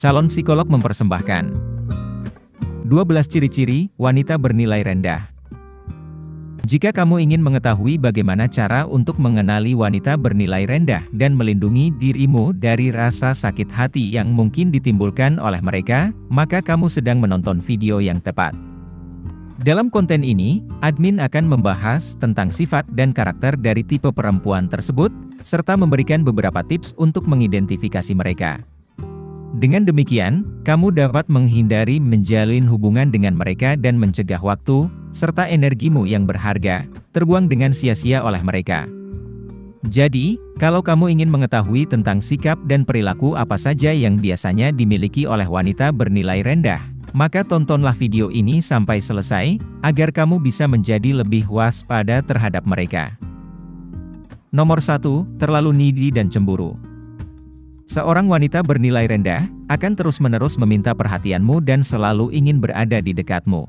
Calon psikolog mempersembahkan 12 ciri-ciri wanita bernilai rendah. Jika kamu ingin mengetahui bagaimana cara untuk mengenali wanita bernilai rendah dan melindungi dirimu dari rasa sakit hati yang mungkin ditimbulkan oleh mereka, maka kamu sedang menonton video yang tepat. Dalam konten ini, admin akan membahas tentang sifat dan karakter dari tipe perempuan tersebut, serta memberikan beberapa tips untuk mengidentifikasi mereka. Dengan demikian, kamu dapat menghindari menjalin hubungan dengan mereka dan mencegah waktu, serta energimu yang berharga, terbuang dengan sia-sia oleh mereka. Jadi, kalau kamu ingin mengetahui tentang sikap dan perilaku apa saja yang biasanya dimiliki oleh wanita bernilai rendah, maka tontonlah video ini sampai selesai, agar kamu bisa menjadi lebih waspada terhadap mereka. Nomor 1, terlalu needy dan cemburu. Seorang wanita bernilai rendah akan terus-menerus meminta perhatianmu dan selalu ingin berada di dekatmu.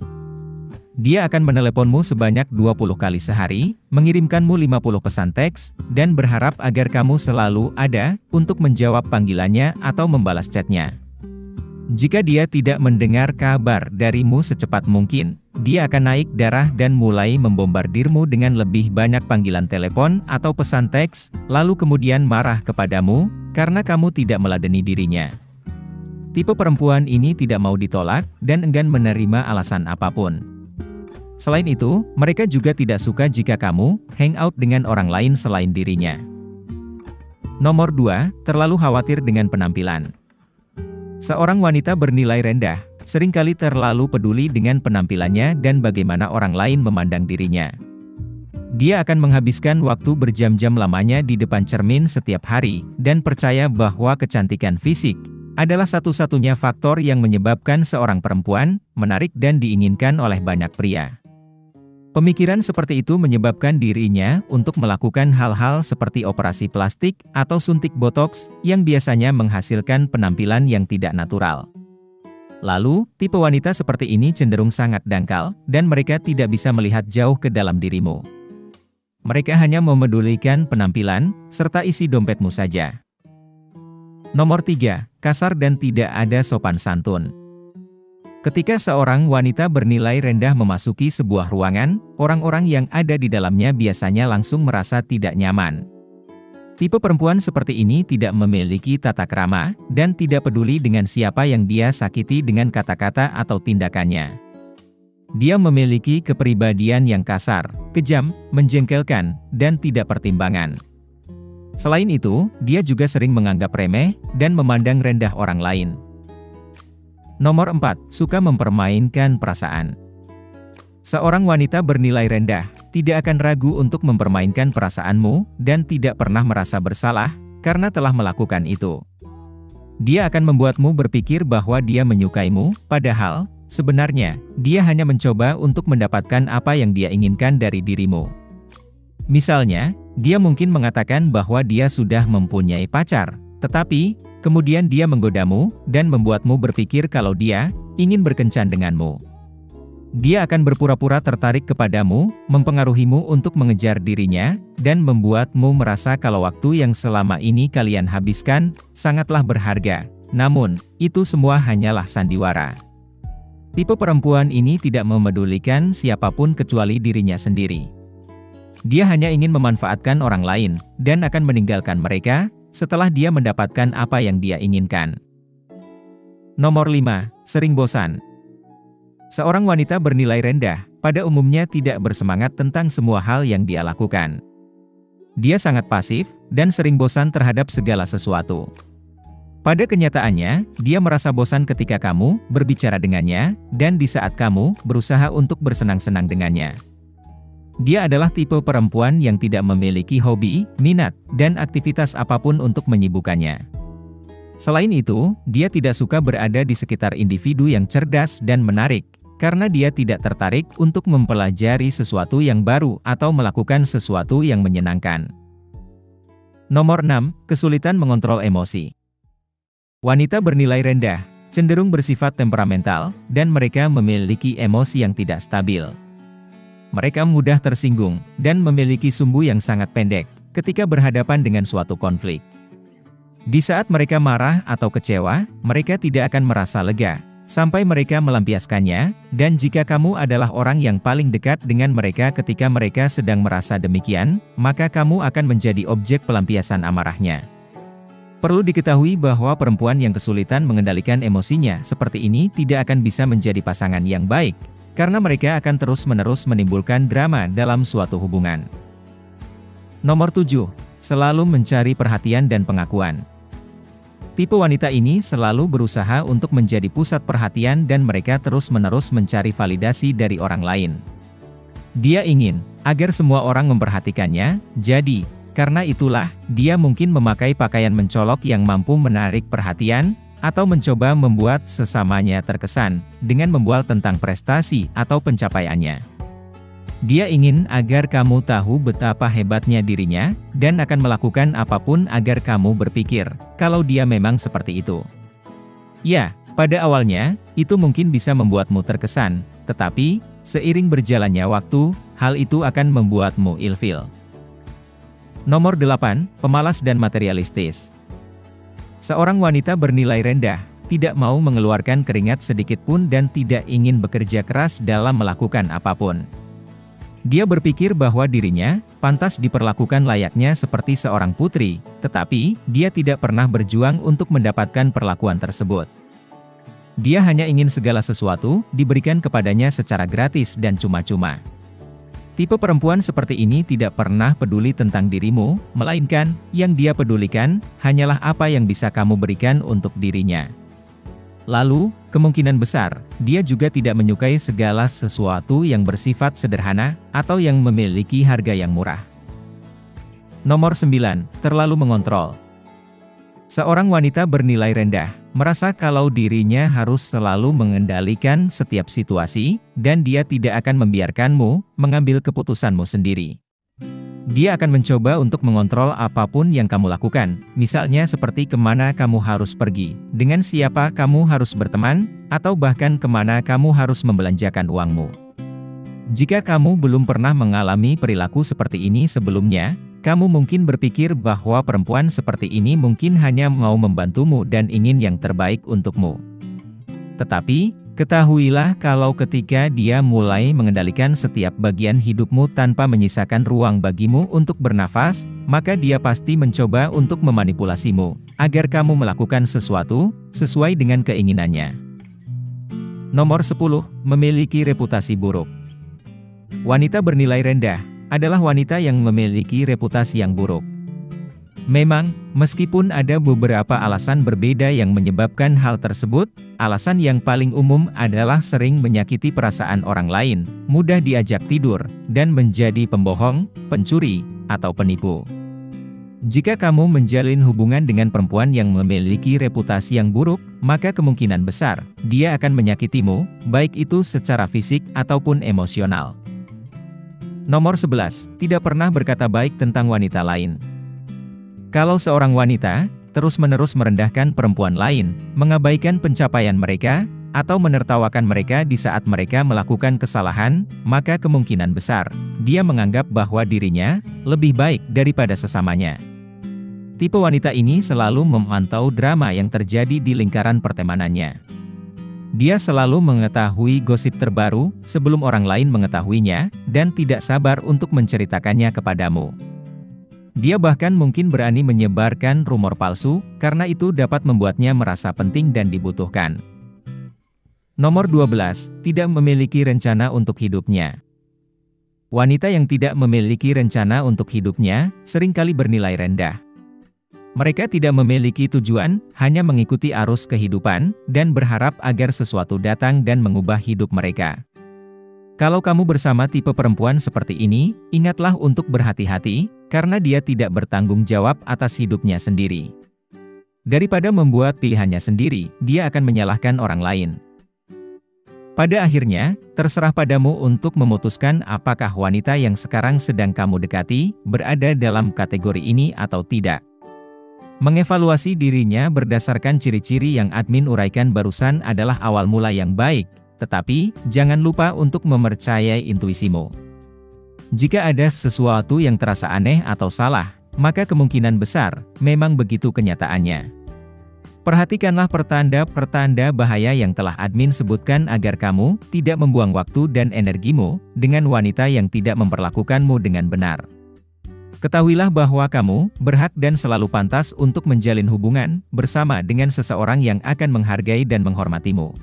Dia akan meneleponmu sebanyak 20 kali sehari, mengirimkanmu 50 pesan teks, dan berharap agar kamu selalu ada untuk menjawab panggilannya atau membalas chatnya. Jika dia tidak mendengar kabar darimu secepat mungkin, dia akan naik darah dan mulai membombardirmu dengan lebih banyak panggilan telepon atau pesan teks, lalu kemudian marah kepadamu, karena kamu tidak meladeni dirinya. Tipe perempuan ini tidak mau ditolak, dan enggan menerima alasan apapun. Selain itu, mereka juga tidak suka jika kamu hangout dengan orang lain selain dirinya. Nomor 2, terlalu khawatir dengan penampilan. Seorang wanita bernilai rendah seringkali terlalu peduli dengan penampilannya dan bagaimana orang lain memandang dirinya. Dia akan menghabiskan waktu berjam-jam lamanya di depan cermin setiap hari, dan percaya bahwa kecantikan fisik adalah satu-satunya faktor yang menyebabkan seorang perempuan menarik dan diinginkan oleh banyak pria. Pemikiran seperti itu menyebabkan dirinya untuk melakukan hal-hal seperti operasi plastik atau suntik botox yang biasanya menghasilkan penampilan yang tidak natural. Lalu, tipe wanita seperti ini cenderung sangat dangkal, dan mereka tidak bisa melihat jauh ke dalam dirimu. Mereka hanya memedulikan penampilan, serta isi dompetmu saja. Nomor 3, kasar dan tidak ada sopan santun. Ketika seorang wanita bernilai rendah memasuki sebuah ruangan, orang-orang yang ada di dalamnya biasanya langsung merasa tidak nyaman. Tipe perempuan seperti ini tidak memiliki tata krama, dan tidak peduli dengan siapa yang dia sakiti dengan kata-kata atau tindakannya. Dia memiliki kepribadian yang kasar, kejam, menjengkelkan, dan tidak pertimbangan. Selain itu, dia juga sering menganggap remeh, dan memandang rendah orang lain. Nomor 4, suka mempermainkan perasaan. Seorang wanita bernilai rendah tidak akan ragu untuk mempermainkan perasaanmu, dan tidak pernah merasa bersalah karena telah melakukan itu. Dia akan membuatmu berpikir bahwa dia menyukaimu, padahal sebenarnya dia hanya mencoba untuk mendapatkan apa yang dia inginkan dari dirimu. Misalnya, dia mungkin mengatakan bahwa dia sudah mempunyai pacar, tetapi kemudian dia menggodamu dan membuatmu berpikir kalau dia ingin berkencan denganmu. Dia akan berpura-pura tertarik kepadamu, mempengaruhimu untuk mengejar dirinya, dan membuatmu merasa kalau waktu yang selama ini kalian habiskan sangatlah berharga. Namun, itu semua hanyalah sandiwara. Tipe perempuan ini tidak memedulikan siapapun kecuali dirinya sendiri. Dia hanya ingin memanfaatkan orang lain, dan akan meninggalkan mereka setelah dia mendapatkan apa yang dia inginkan. Nomor 5, sering bosan. Seorang wanita bernilai rendah pada umumnya tidak bersemangat tentang semua hal yang dia lakukan. Dia sangat pasif, dan sering bosan terhadap segala sesuatu. Pada kenyataannya, dia merasa bosan ketika kamu berbicara dengannya, dan di saat kamu berusaha untuk bersenang-senang dengannya. Dia adalah tipe perempuan yang tidak memiliki hobi, minat, dan aktivitas apapun untuk menyibukkannya. Selain itu, dia tidak suka berada di sekitar individu yang cerdas dan menarik, karena dia tidak tertarik untuk mempelajari sesuatu yang baru atau melakukan sesuatu yang menyenangkan. Nomor 6, kesulitan mengontrol emosi. Wanita bernilai rendah cenderung bersifat temperamental, dan mereka memiliki emosi yang tidak stabil. Mereka mudah tersinggung, dan memiliki sumbu yang sangat pendek ketika berhadapan dengan suatu konflik. Di saat mereka marah atau kecewa, mereka tidak akan merasa lega, sampai mereka melampiaskannya, dan jika kamu adalah orang yang paling dekat dengan mereka ketika mereka sedang merasa demikian, maka kamu akan menjadi objek pelampiasan amarahnya. Perlu diketahui bahwa perempuan yang kesulitan mengendalikan emosinya seperti ini tidak akan bisa menjadi pasangan yang baik, karena mereka akan terus-menerus menimbulkan drama dalam suatu hubungan. Nomor 7. Selalu mencari perhatian dan pengakuan. Tipe wanita ini selalu berusaha untuk menjadi pusat perhatian dan mereka terus-menerus mencari validasi dari orang lain. Dia ingin agar semua orang memperhatikannya, jadi karena itulah dia mungkin memakai pakaian mencolok yang mampu menarik perhatian, atau mencoba membuat sesamanya terkesan dengan membual tentang prestasi atau pencapaiannya. Dia ingin agar kamu tahu betapa hebatnya dirinya, dan akan melakukan apapun agar kamu berpikir kalau dia memang seperti itu. Ya, pada awalnya, itu mungkin bisa membuatmu terkesan, tetapi seiring berjalannya waktu, hal itu akan membuatmu ilfil. Nomor 8. Pemalas dan materialistis. Seorang wanita bernilai rendah, tidak mau mengeluarkan keringat sedikit pun dan tidak ingin bekerja keras dalam melakukan apapun. Dia berpikir bahwa dirinya pantas diperlakukan layaknya seperti seorang putri, tetapi dia tidak pernah berjuang untuk mendapatkan perlakuan tersebut. Dia hanya ingin segala sesuatu diberikan kepadanya secara gratis dan cuma-cuma. Tipe perempuan seperti ini tidak pernah peduli tentang dirimu, melainkan yang dia pedulikan hanyalah apa yang bisa kamu berikan untuk dirinya. Lalu, kemungkinan besar, dia juga tidak menyukai segala sesuatu yang bersifat sederhana, atau yang memiliki harga yang murah. Nomor 9. Terlalu mengontrol. Seorang wanita bernilai rendah, merasa kalau dirinya harus selalu mengendalikan setiap situasi, dan dia tidak akan membiarkanmu mengambil keputusanmu sendiri. Dia akan mencoba untuk mengontrol apapun yang kamu lakukan, misalnya seperti kemana kamu harus pergi, dengan siapa kamu harus berteman, atau bahkan kemana kamu harus membelanjakan uangmu. Jika kamu belum pernah mengalami perilaku seperti ini sebelumnya, kamu mungkin berpikir bahwa perempuan seperti ini mungkin hanya mau membantumu dan ingin yang terbaik untukmu. Tetapi, ketahuilah kalau ketika dia mulai mengendalikan setiap bagian hidupmu tanpa menyisakan ruang bagimu untuk bernafas, maka dia pasti mencoba untuk memanipulasimu, agar kamu melakukan sesuatu sesuai dengan keinginannya. Nomor 10. Memiliki reputasi buruk. Wanita bernilai rendah adalah wanita yang memiliki reputasi yang buruk. Memang, meskipun ada beberapa alasan berbeda yang menyebabkan hal tersebut, alasan yang paling umum adalah sering menyakiti perasaan orang lain, mudah diajak tidur, dan menjadi pembohong, pencuri, atau penipu. Jika kamu menjalin hubungan dengan perempuan yang memiliki reputasi yang buruk, maka kemungkinan besar, dia akan menyakitimu, baik itu secara fisik ataupun emosional. Nomor 11. Tidak pernah berkata baik tentang wanita lain. Kalau seorang wanita terus-menerus merendahkan perempuan lain, mengabaikan pencapaian mereka, atau menertawakan mereka di saat mereka melakukan kesalahan, maka kemungkinan besar, dia menganggap bahwa dirinya lebih baik daripada sesamanya. Tipe wanita ini selalu memantau drama yang terjadi di lingkaran pertemanannya. Dia selalu mengetahui gosip terbaru sebelum orang lain mengetahuinya, dan tidak sabar untuk menceritakannya kepadamu. Dia bahkan mungkin berani menyebarkan rumor palsu, karena itu dapat membuatnya merasa penting dan dibutuhkan. Nomor 12. Tidak memiliki rencana untuk hidupnya. Wanita yang tidak memiliki rencana untuk hidupnya, seringkali bernilai rendah. Mereka tidak memiliki tujuan, hanya mengikuti arus kehidupan, dan berharap agar sesuatu datang dan mengubah hidup mereka. Kalau kamu bersama tipe perempuan seperti ini, ingatlah untuk berhati-hati, karena dia tidak bertanggung jawab atas hidupnya sendiri. Daripada membuat pilihannya sendiri, dia akan menyalahkan orang lain. Pada akhirnya, terserah padamu untuk memutuskan apakah wanita yang sekarang sedang kamu dekati, berada dalam kategori ini atau tidak. Mengevaluasi dirinya berdasarkan ciri-ciri yang admin uraikan barusan adalah awal mula yang baik, tetapi jangan lupa untuk mempercayai intuisimu. Jika ada sesuatu yang terasa aneh atau salah, maka kemungkinan besar, memang begitu kenyataannya. Perhatikanlah pertanda-pertanda bahaya yang telah admin sebutkan agar kamu tidak membuang waktu dan energimu dengan wanita yang tidak memperlakukanmu dengan benar. Ketahuilah bahwa kamu berhak dan selalu pantas untuk menjalin hubungan bersama dengan seseorang yang akan menghargai dan menghormatimu.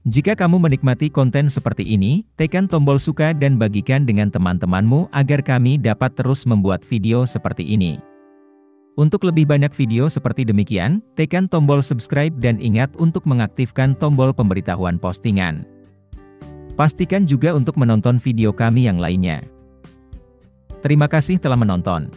Jika kamu menikmati konten seperti ini, tekan tombol suka dan bagikan dengan teman-temanmu agar kami dapat terus membuat video seperti ini. Untuk lebih banyak video seperti demikian, tekan tombol subscribe dan ingat untuk mengaktifkan tombol pemberitahuan postingan. Pastikan juga untuk menonton video kami yang lainnya. Terima kasih telah menonton.